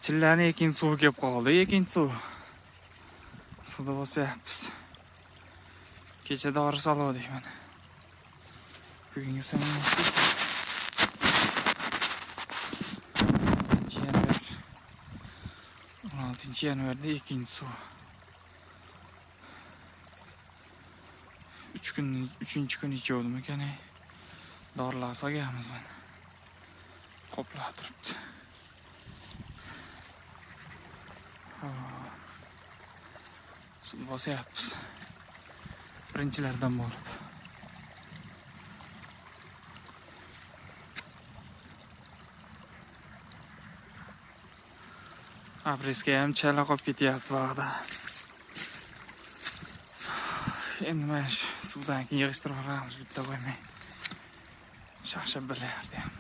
Chillarni ekin suvi kelib qoldi, ekin suv. Suvda bosyapmiz. Kecha dori soldik mana. Bugungi sanamsiz. Yanvar 16-yanvarda ekin suv. 3 kun ichuvdim ekan. Dorilar solganmiz mana. Qoplab turibdi. Suv bosyapmiz. Birinchilardan bo'lib. Apreska ham chala qolib ketyapti vaqtda. Endi mana shu suvdan keyin yig'ishtirib olamiz bitta qo'ymay. Shaqshab bilyapti ham.